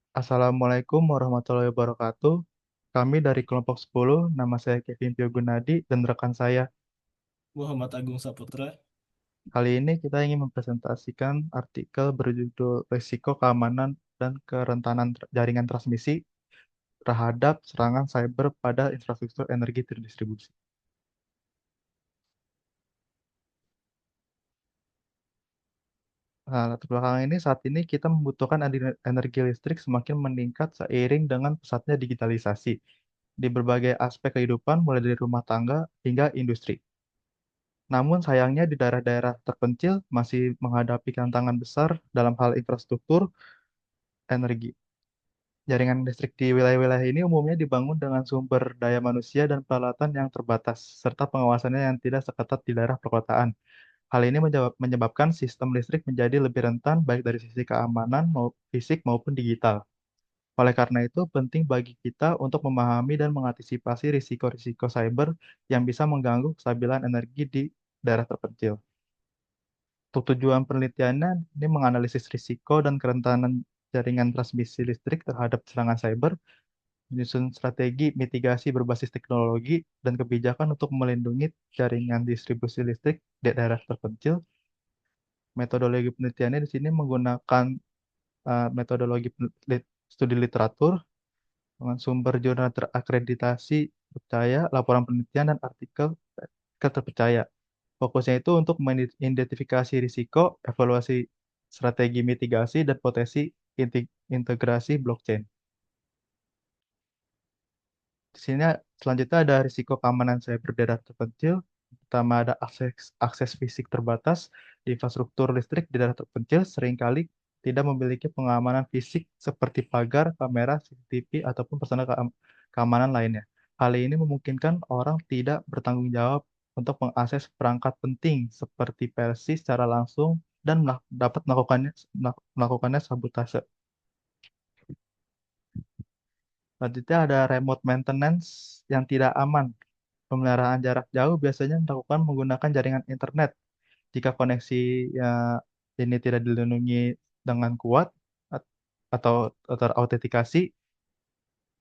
Assalamualaikum warahmatullahi wabarakatuh. Kami dari kelompok 10, nama saya Kevin Pio Gunadi dan rekan saya. Muhammad Agung Saputra. Kali ini kita ingin mempresentasikan artikel berjudul Risiko Keamanan dan Kerentanan Jaringan Transmisi terhadap Serangan Cyber pada Infrastruktur Energi Terdistribusi. Nah, latar belakang ini saat ini kita membutuhkan energi listrik semakin meningkat seiring dengan pesatnya digitalisasi di berbagai aspek kehidupan mulai dari rumah tangga hingga industri. Namun sayangnya di daerah-daerah terpencil masih menghadapi tantangan besar dalam hal infrastruktur energi. Jaringan listrik di wilayah-wilayah ini umumnya dibangun dengan sumber daya manusia dan peralatan yang terbatas, serta pengawasannya yang tidak seketat di daerah perkotaan. Hal ini menyebabkan sistem listrik menjadi lebih rentan baik dari sisi keamanan fisik maupun digital. Oleh karena itu, penting bagi kita untuk memahami dan mengantisipasi risiko-risiko cyber yang bisa mengganggu kestabilan energi di daerah terpencil. Untuk tujuan penelitiannya, ini menganalisis risiko dan kerentanan jaringan transmisi listrik terhadap serangan cyber, menyusun strategi mitigasi berbasis teknologi dan kebijakan untuk melindungi jaringan distribusi listrik di daerah terpencil. Metodologi penelitiannya di sini menggunakan metodologi studi literatur dengan sumber jurnal terakreditasi percaya, laporan penelitian, dan artikel terpercaya. Fokusnya itu untuk mengidentifikasi risiko, evaluasi strategi mitigasi, dan potensi integrasi blockchain. Di sini selanjutnya ada risiko keamanan cyber daerah terpencil. Pertama ada akses fisik terbatas di infrastruktur listrik di daerah terpencil seringkali tidak memiliki pengamanan fisik seperti pagar, kamera, CCTV, ataupun personel keamanan lainnya. Hal ini memungkinkan orang tidak bertanggung jawab untuk mengakses perangkat penting seperti PLC secara langsung dan dapat melakukannya sabotase. Selanjutnya ada remote maintenance yang tidak aman. Pemeliharaan jarak jauh biasanya dilakukan menggunakan jaringan internet. Jika koneksi ya, ini tidak dilindungi dengan kuat at- atau terautentikasi,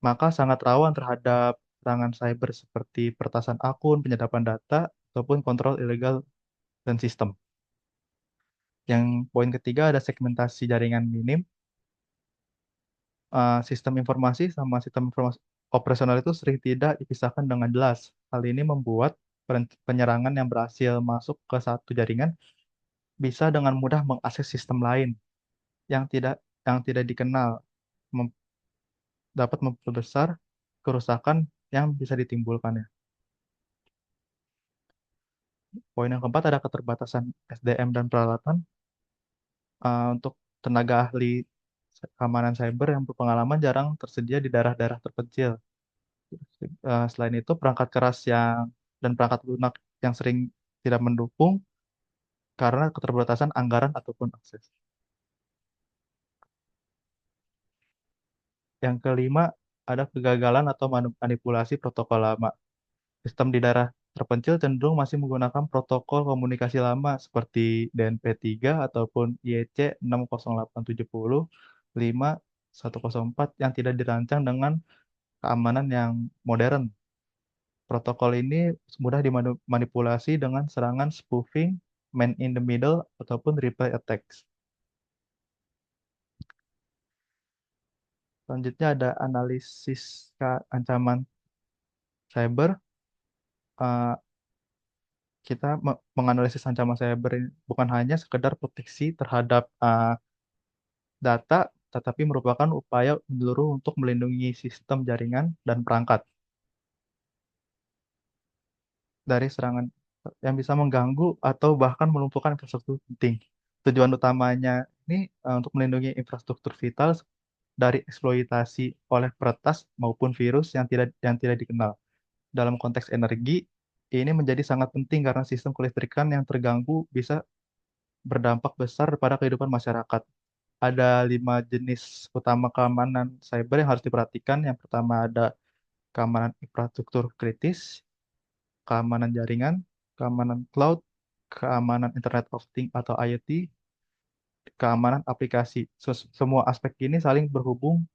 maka sangat rawan terhadap serangan cyber seperti peretasan akun, penyadapan data, ataupun kontrol ilegal dan sistem. Yang poin ketiga ada segmentasi jaringan minim. Sistem informasi sama sistem informasi operasional itu sering tidak dipisahkan dengan jelas. Hal ini membuat penyerangan yang berhasil masuk ke satu jaringan bisa dengan mudah mengakses sistem lain yang tidak yang tidak dikenal, mem- dapat memperbesar kerusakan yang bisa ditimbulkannya. Poin yang keempat ada keterbatasan SDM dan peralatan. Untuk tenaga ahli keamanan cyber yang berpengalaman jarang tersedia di daerah-daerah terpencil. Selain itu, perangkat keras dan perangkat lunak yang sering tidak mendukung karena keterbatasan anggaran ataupun akses. Yang kelima, ada kegagalan atau manipulasi protokol lama. Sistem di daerah terpencil cenderung masih menggunakan protokol komunikasi lama seperti DNP3 ataupun IEC 60870 5104 yang tidak dirancang dengan keamanan yang modern. Protokol ini mudah dimanipulasi dengan serangan spoofing, man in the middle, ataupun replay attacks. Selanjutnya ada analisis ancaman cyber. Uh, kita menganalisis ancaman cyber ini bukan hanya sekedar proteksi terhadap data, tetapi merupakan upaya menyeluruh untuk melindungi sistem jaringan dan perangkat dari serangan yang bisa mengganggu atau bahkan melumpuhkan infrastruktur penting. Tujuan utamanya ini untuk melindungi infrastruktur vital dari eksploitasi oleh peretas maupun virus yang tidak dikenal. Dalam konteks energi, ini menjadi sangat penting karena sistem kelistrikan yang terganggu bisa berdampak besar pada kehidupan masyarakat. Ada 5 jenis utama keamanan cyber yang harus diperhatikan. Yang pertama ada keamanan infrastruktur kritis, keamanan jaringan, keamanan cloud, keamanan Internet of Things atau IoT, keamanan aplikasi. Semua aspek ini saling berhubung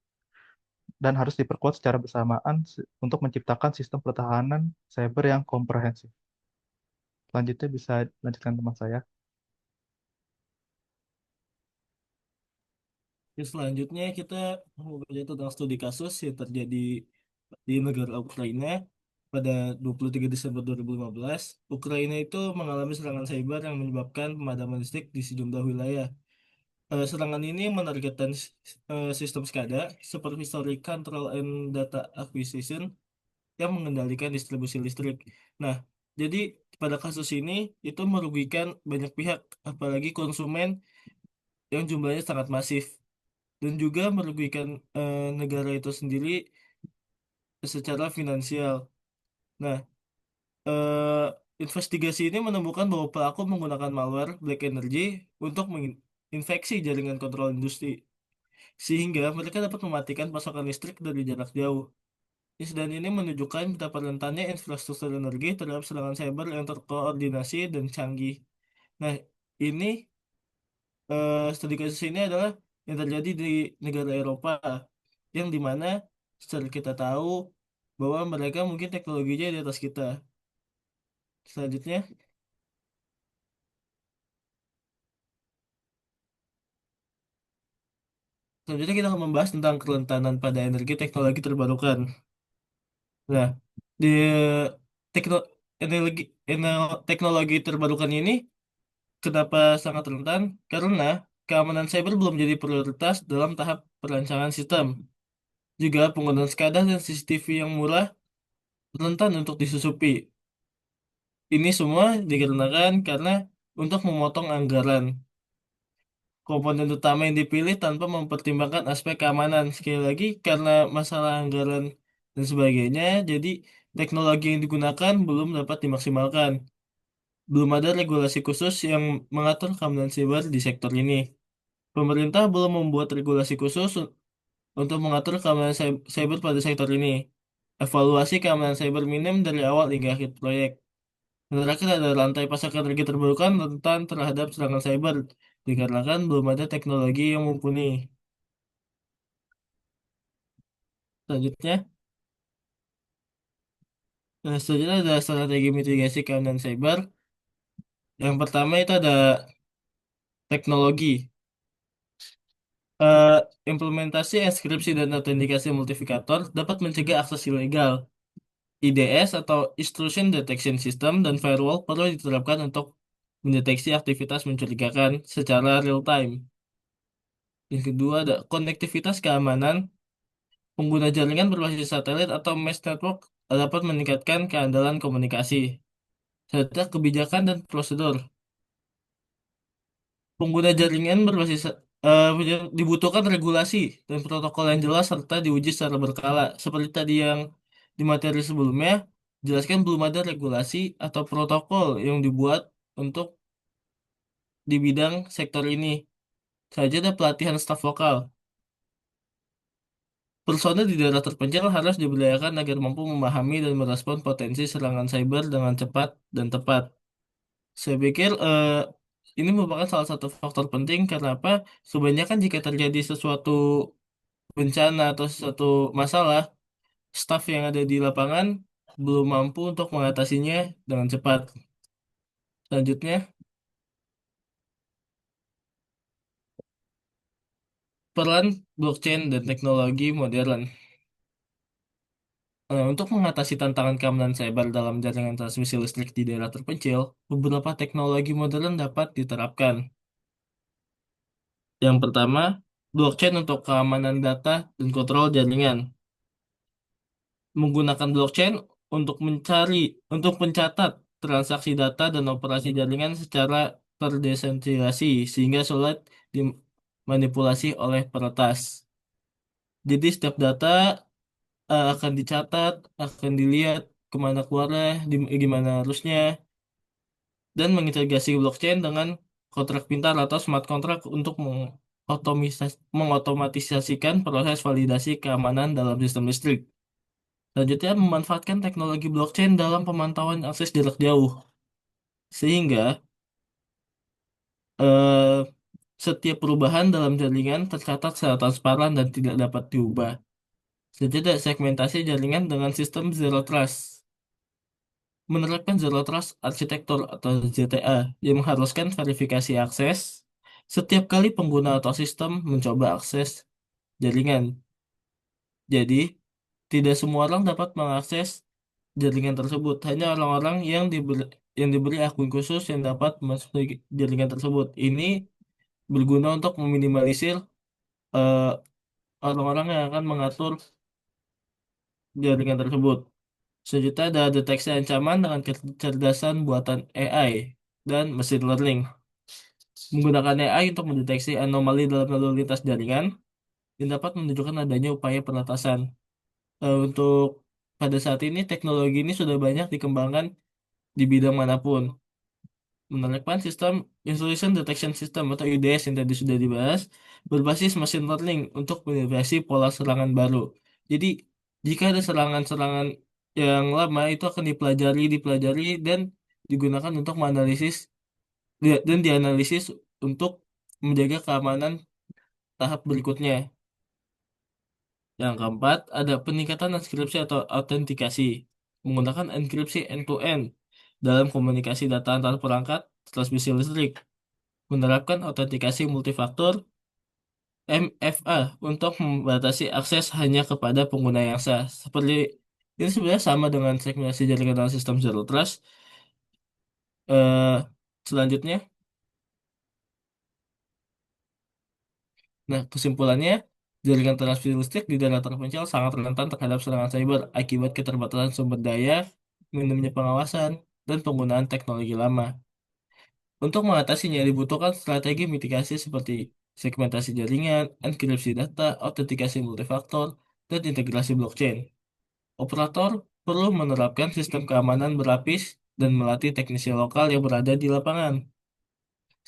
dan harus diperkuat secara bersamaan untuk menciptakan sistem pertahanan cyber yang komprehensif. Selanjutnya bisa lanjutkan teman saya. Selanjutnya kita mau belajar tentang studi kasus yang terjadi di negara Ukraina pada 23 Desember 2015. Ukraina itu mengalami serangan cyber yang menyebabkan pemadaman listrik di sejumlah wilayah. Serangan ini menargetkan sistem SCADA, Supervisory Control and Data Acquisition, yang mengendalikan distribusi listrik. Nah, jadi pada kasus ini itu merugikan banyak pihak, apalagi konsumen yang jumlahnya sangat masif, dan juga merugikan negara itu sendiri secara finansial. Nah, investigasi ini menemukan bahwa pelaku menggunakan malware Black Energy untuk menginfeksi jaringan kontrol industri, sehingga mereka dapat mematikan pasokan listrik dari jarak jauh. Insiden ini menunjukkan betapa rentannya infrastruktur energi terhadap serangan cyber yang terkoordinasi dan canggih. Nah, ini studi kasus ini adalah yang terjadi di negara Eropa, yang dimana secara kita tahu bahwa mereka mungkin teknologinya di atas kita. Selanjutnya, selanjutnya kita akan membahas tentang kerentanan pada energi teknologi terbarukan. Nah, di tekno, teknologi terbarukan ini kenapa sangat rentan? Karena keamanan cyber belum jadi prioritas dalam tahap perancangan sistem. Juga penggunaan SCADA dan CCTV yang murah rentan untuk disusupi. Ini semua dikarenakan karena untuk memotong anggaran. Komponen utama yang dipilih tanpa mempertimbangkan aspek keamanan. Sekali lagi, karena masalah anggaran dan sebagainya, jadi teknologi yang digunakan belum dapat dimaksimalkan. Belum ada regulasi khusus yang mengatur keamanan siber di sektor ini. Pemerintah belum membuat regulasi khusus untuk mengatur keamanan cyber pada sektor ini. Evaluasi keamanan cyber minim dari awal hingga akhir proyek. Dan terakhir ada rantai pasok energi terbarukan rentan terhadap serangan cyber dikarenakan belum ada teknologi yang mumpuni. Selanjutnya, selanjutnya ada strategi mitigasi keamanan cyber. Yang pertama itu ada teknologi. Eh, Implementasi enkripsi dan autentikasi multifaktor dapat mencegah akses ilegal. IDS atau Intrusion Detection System dan firewall perlu diterapkan untuk mendeteksi aktivitas mencurigakan secara real time. Yang kedua ada konektivitas keamanan. Pengguna jaringan berbasis satelit atau mesh network dapat meningkatkan keandalan komunikasi. Serta kebijakan dan prosedur. Pengguna jaringan berbasis dibutuhkan regulasi dan protokol yang jelas serta diuji secara berkala. Seperti tadi yang di materi sebelumnya, jelaskan belum ada regulasi atau protokol yang dibuat untuk di bidang sektor ini. Saja ada pelatihan staf lokal. Personel di daerah terpencil harus diberdayakan agar mampu memahami dan merespon potensi serangan cyber dengan cepat dan tepat. Saya pikir ini merupakan salah satu faktor penting karena apa? Kebanyakan jika terjadi sesuatu bencana atau sesuatu masalah, staf yang ada di lapangan belum mampu untuk mengatasinya dengan cepat. Selanjutnya, peran blockchain dan teknologi modern. Untuk mengatasi tantangan keamanan cyber dalam jaringan transmisi listrik di daerah terpencil, beberapa teknologi modern dapat diterapkan. Yang pertama, blockchain untuk keamanan data dan kontrol jaringan. Menggunakan blockchain untuk untuk mencatat transaksi data dan operasi jaringan secara terdesentralisasi sehingga sulit dimanipulasi oleh peretas. Jadi setiap data akan dicatat, akan dilihat kemana keluarnya, gimana harusnya, dan mengintegrasi blockchain dengan kontrak pintar atau smart contract untuk mengotomatisasikan proses validasi keamanan dalam sistem listrik. Selanjutnya, memanfaatkan teknologi blockchain dalam pemantauan akses jarak jauh, sehingga eh, setiap perubahan dalam jaringan tercatat secara transparan dan tidak dapat diubah. Selanjutnya, segmentasi jaringan dengan sistem Zero Trust. Menerapkan Zero Trust Architecture atau ZTA yang mengharuskan verifikasi akses setiap kali pengguna atau sistem mencoba akses jaringan. Jadi, tidak semua orang dapat mengakses jaringan tersebut. Hanya orang-orang yang diberi akun khusus yang dapat masuk ke jaringan tersebut. Ini berguna untuk meminimalisir eh, orang-orang yang akan mengatur jaringan tersebut. Selanjutnya ada deteksi ancaman dengan kecerdasan buatan AI dan machine learning. Menggunakan AI untuk mendeteksi anomali dalam lalu lintas jaringan yang dapat menunjukkan adanya upaya penatasan. Untuk pada saat ini teknologi ini sudah banyak dikembangkan di bidang manapun. Menerapkan sistem Intrusion Detection System atau IDS yang tadi sudah dibahas berbasis machine learning untuk mendeteksi pola serangan baru. Jadi jika ada serangan-serangan yang lama itu akan dipelajari dan digunakan untuk menganalisis dan dianalisis untuk menjaga keamanan tahap berikutnya. Yang keempat, ada peningkatan inskripsi atau autentikasi menggunakan enkripsi end-to-end dalam komunikasi data antar perangkat transmisi listrik, menerapkan autentikasi multifaktor MFA untuk membatasi akses hanya kepada pengguna yang sah. Seperti ini sebenarnya sama dengan segmentasi jaringan dalam sistem Zero Trust. Eh, Selanjutnya, nah kesimpulannya, jaringan transmisi listrik di daerah terpencil sangat rentan terhadap serangan cyber akibat keterbatasan sumber daya, minimnya pengawasan, dan penggunaan teknologi lama. Untuk mengatasinya dibutuhkan strategi mitigasi seperti segmentasi jaringan, enkripsi data, autentikasi multifaktor, dan integrasi blockchain. Operator perlu menerapkan sistem keamanan berlapis dan melatih teknisi lokal yang berada di lapangan.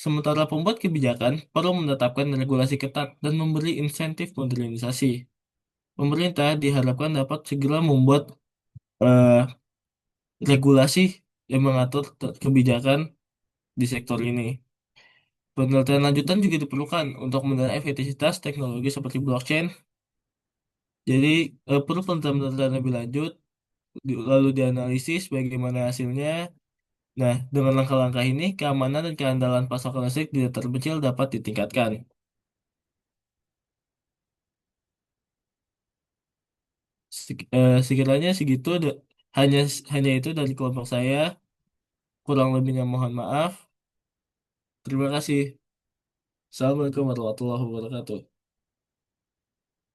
Sementara pembuat kebijakan perlu menetapkan regulasi ketat dan memberi insentif modernisasi. Pemerintah diharapkan dapat segera membuat eh, regulasi yang mengatur kebijakan di sektor ini. Penelitian lanjutan juga diperlukan untuk menilai efektivitas teknologi seperti blockchain. Jadi, perlu penelitian lebih lanjut, lalu dianalisis bagaimana hasilnya. Nah, dengan langkah-langkah ini, keamanan dan keandalan pasokan listrik di daerah terpencil dapat ditingkatkan. Sekiranya segitu, hanya hanya itu dari kelompok saya. Kurang lebihnya mohon maaf. Terima kasih. Assalamualaikum warahmatullahi wabarakatuh.